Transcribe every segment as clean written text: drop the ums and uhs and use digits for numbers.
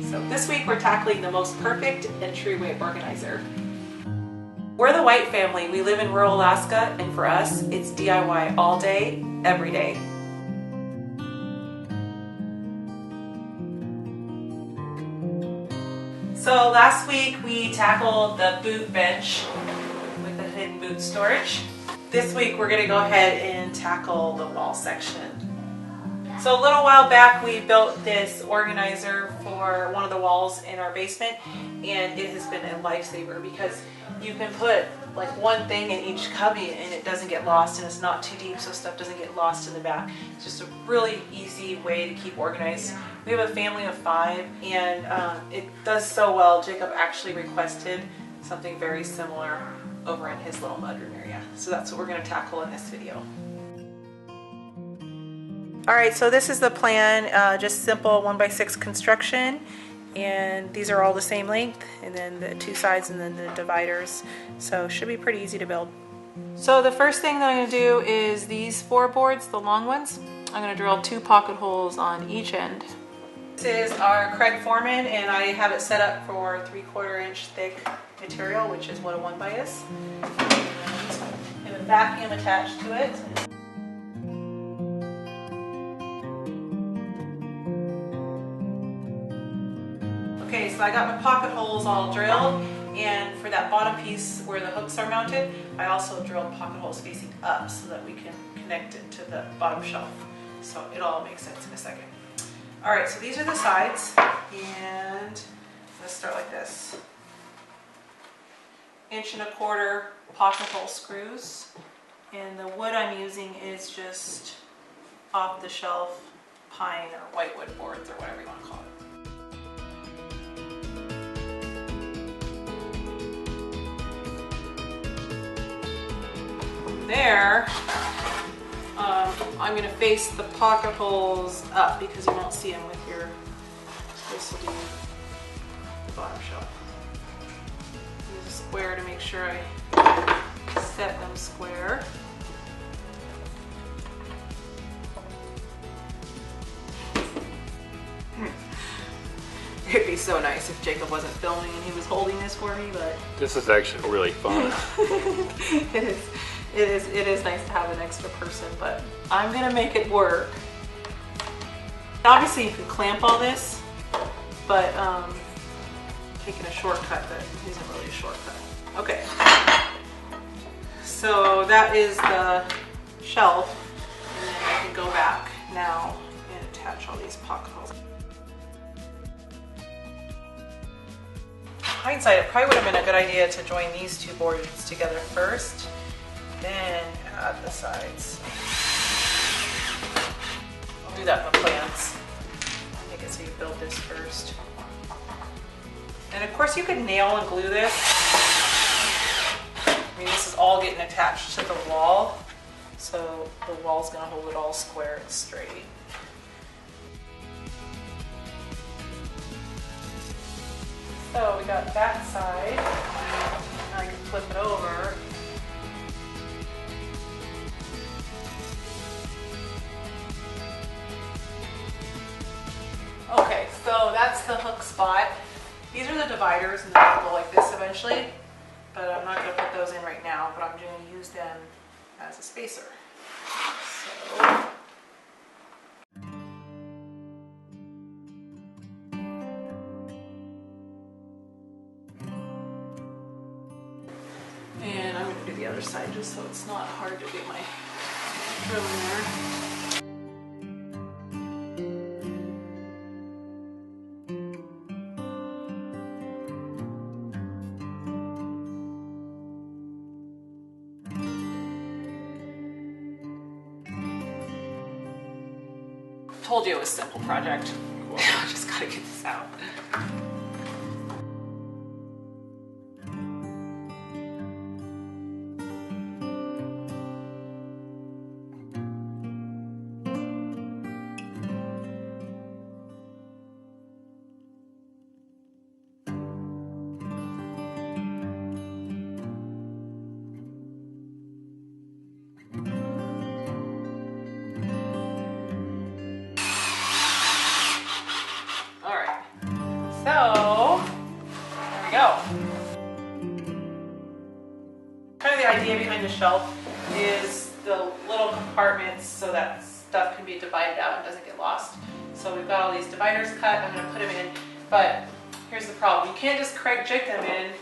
So this week we're tackling the most perfect entryway organizer. We're the White family. We live in rural Alaska, and for us, it's DIY all day, every day. So last week we tackled the boot bench with the hidden boot storage. This week we're going to go ahead and tackle the wall section. So a little while back we built this organizer for one of the walls in our basement, and it has been a lifesaver because you can put like one thing in each cubby and it doesn't get lost, and it's not too deep so stuff doesn't get lost in the back. It's just a really easy way to keep organized. We have a family of 5, and it does so well. Jacob actually requested something very similar over in his little mudroom area. So that's what we're going to tackle in this video. Alright, so this is the plan, just simple 1x6 construction, and these are all the same length, and then the 2 sides and then the dividers, so it should be pretty easy to build. So the first thing that I'm going to do is these 4 boards, the long ones, I'm going to drill 2 pocket holes on each end. This is our Craig Foreman, and I have it set up for 3/4 inch thick material, which is what a 1x is. And a vacuum attached to it. Okay, so I got my pocket holes all drilled, and for that bottom piece where the hooks are mounted, I also drilled pocket holes facing up so that we can connect it to the bottom shelf. So it all makes sense in a second. Alright, so these are the sides, and let's start like this. 1.25" pocket hole screws, and the wood I'm using is just off the shelf pine or whitewood boards or whatever you want to call it. There, I'm going to face the pocket holes up because you won't see them with your, this will be the bottom shelf. Use a square to make sure I set them square. It'd be so nice if Jacob wasn't filming and he was holding this for me, but... This is actually really fun. It is nice to have an extra person, but I'm gonna make it work. Obviously you can clamp all this, but taking a shortcut that isn't really a shortcut. Okay, so that is the shelf, and then I can go back now and attach all these pocket holes. Hindsight, it probably would have been a good idea to join these 2 boards together first, then add the sides. I'll do that in the plans. Make it so you build this first. And of course you could nail and glue this. I mean, this is all getting attached to the wall, so the wall's gonna hold it all square and straight. So we got that side. Now I can flip it over. Okay, so that's the hook spot. These are the dividers, and they'll go like this eventually, but I'm not going to put those in right now, but I'm going to use them as a spacer. So, and I'm going to do the other side just so it's not hard to get my drill in there. Told you it was a simple project. Cool. I just gotta get this out. go. Kind of the idea behind the shelf is the little compartments so that stuff can be divided out and doesn't get lost. So we've got all these dividers cut. I'm going to put them in, but here's the problem. You can't just Craig jig them in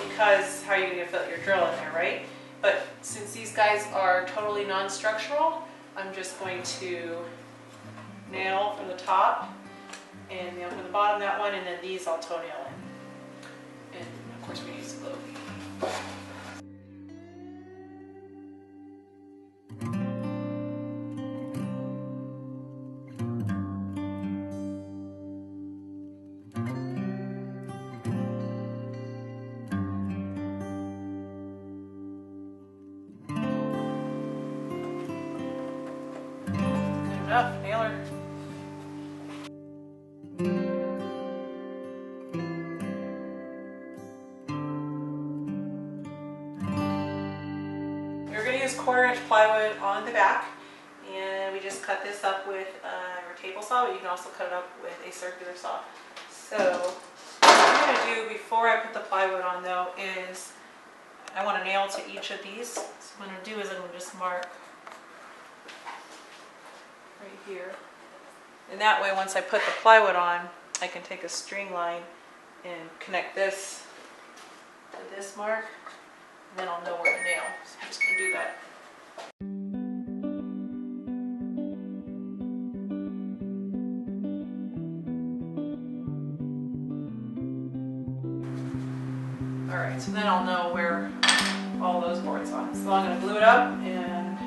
because how are you going to fit your drill in there, right? But since these guys are totally non-structural, I'm just going to nail from the top and nail from the bottom that one, and then these I'll toe nail in. And of course we use glue. Good enough, nailer. Quarter-inch plywood on the back, and we just cut this up with our table saw, but you can also cut it up with a circular saw. So what I'm going to do before I put the plywood on though is I want to nail to each of these. So what I'm going to do is I'm going to just mark right here, and that way once I put the plywood on I can take a string line and connect this to this mark, and then I'll know where to nail. So I'm just going to do that. Alright, so then I'll know where all those boards are. So I'm going to glue it up and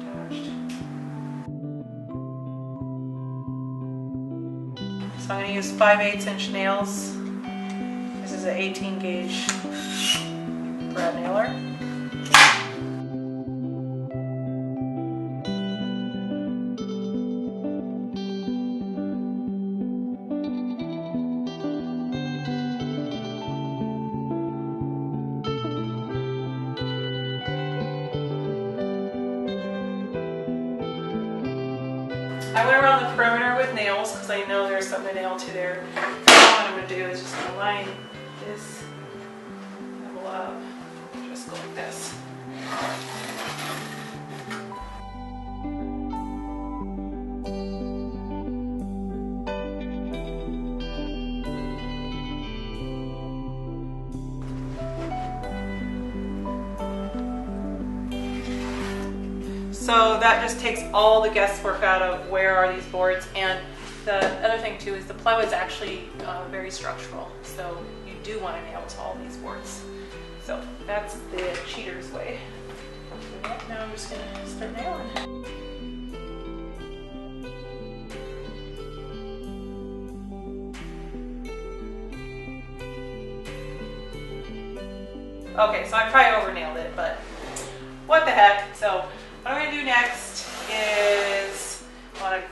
attached. So I'm going to use 5/8 inch nails. This is an 18 gauge thread nailer. I went around the perimeter with nails because I know there's something to nail to there. What I'm going to do is just going to line this level up, just go like this. So that just takes all the guesswork out of where are these boards. And the other thing too is the plywood's actually very structural, so you do want to nail to all these boards. So that's the cheater's way. Now I'm just going to start nailing. Okay, so I probably over nailed it, but what the heck. So what I'm going to do next is, I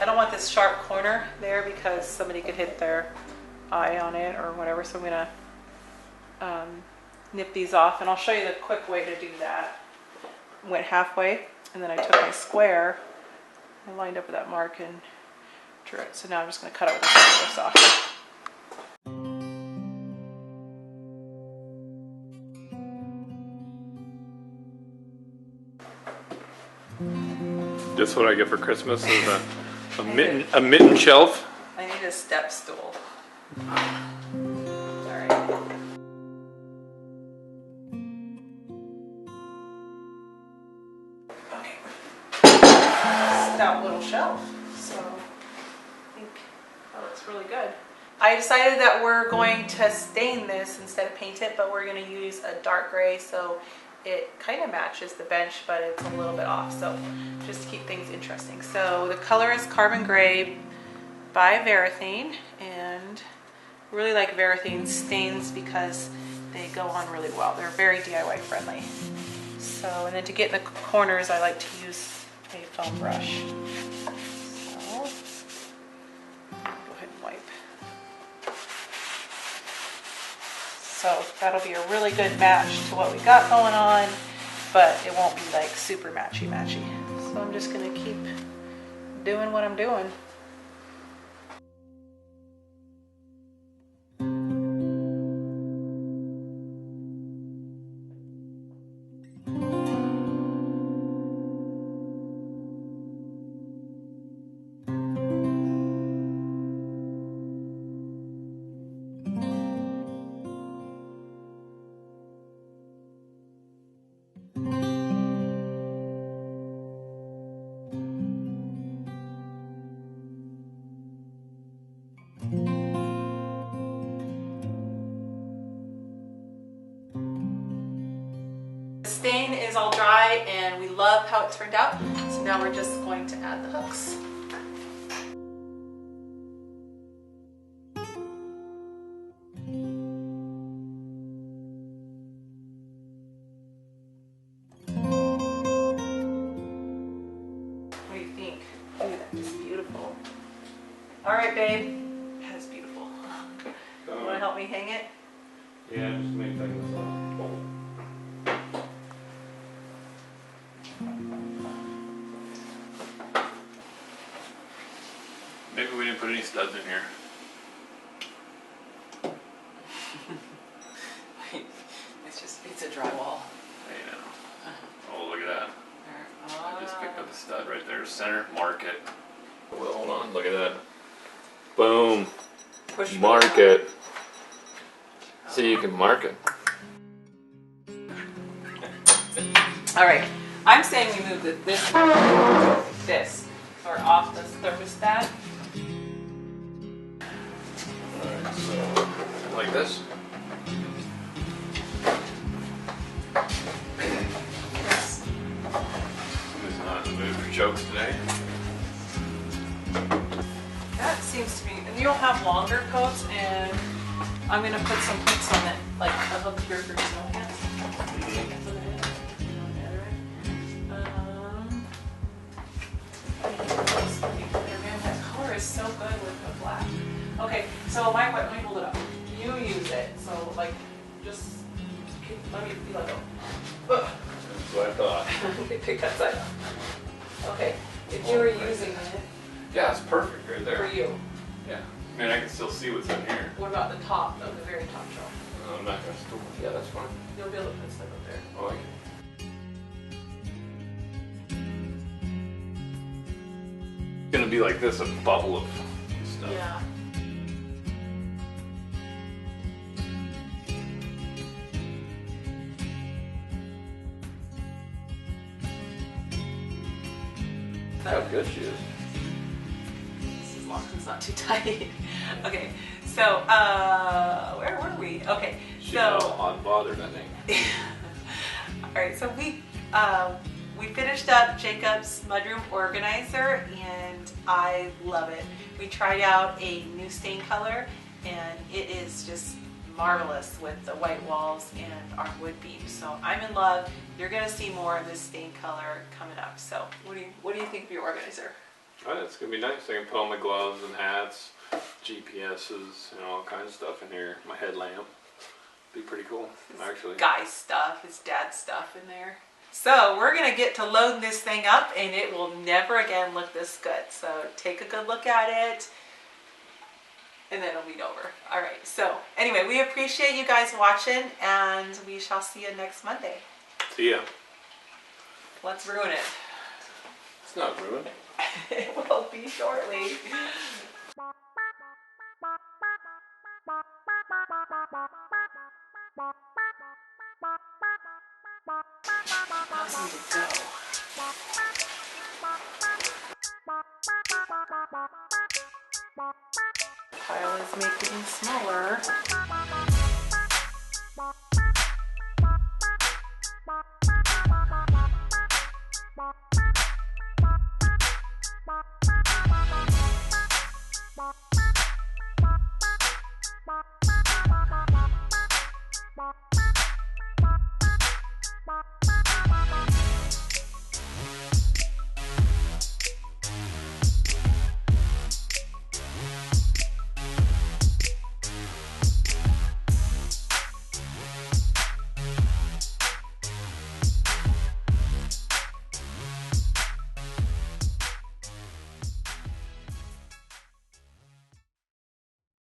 don't want this sharp corner there because somebody could hit their eye on it or whatever, so I'm going to nip these off, and I'll show you the quick way to do that. Went halfway, and then I took my square and lined up with that mark and drew it. So now I'm just going to cut it with a circular saw. This is what I get for Christmas is a mitten shelf. I need a step stool. Sorry. Okay. Stout little shelf. So I think that looks really good. I decided that we're going to stain this instead of paint it, but we're going to use a dark gray so it kind of matches the bench, but it's a little bit off, so just to keep things interesting. So the color is Carbon Gray by Varathane, and I really like Varathane stains because they go on really well. They're very DIY friendly. So, and then to get in the corners, I like to use a foam brush. So, go ahead and wipe. So that'll be a really good match to what we got going on, but it won't be like super matchy-matchy. So I'm just gonna keep doing what I'm doing. love how it turned out. So now we're just going to add the hooks. What do you think? Ooh, that is beautiful. All right, babe. That is beautiful. You want to help me hang it? Yeah, just make things up. Maybe we didn't put any studs in here. It's a drywall. I know. Oh, look at that. I just picked up a stud right there. Center, mark it. Well, hold on. Look at that. Boom. Push Mark it. So you can mark it. All right. I'm saying we move this, or off the thermostat. Alright, so like this. Who's not in the mood for jokes today? That seems to be, and you'll have longer coats, and I'm going to put some hooks on it, like a hook here for snow pants. That color is so good with the black. Okay, so let me hold it up. You use it, so like, just, let me let go. That's what I thought. Okay, pick that side up. Okay, if you were using it Yeah, it's perfect right for there. you, Yeah. I mean, I can still see what's in here. what about the top, though, the very top shelf? I'm not gonna store it. Yeah, that's fine. You'll be able to put stuff up there. I like it. It's gonna be like this, a bubble of stuff. Yeah. How good she is. As long as it's not too tight. Okay, so where were we? Okay, She's so all unbothered, I think. all right, so we finished up Jacob's mudroom organizer, and I love it. We tried out a new stain color, and it is just marvelous with the white walls and our wood beams. So I'm in love. You're gonna see more of this stain color coming up. So what do you think of your organizer? Oh, it's gonna be nice. I can put all my gloves and hats, GPSs, and all kinds of stuff in here. My headlamp. Be pretty cool, actually. Guy stuff, his dad's stuff in there. So we're gonna get to loading this thing up, and it will never again look this good. So take a good look at it, and then it'll be over. All right, so anyway, we appreciate you guys watching, and we shall see you next Monday. See ya. Let's ruin it. It's not ruined. It will be shortly. How's it to go? Pile is making smaller.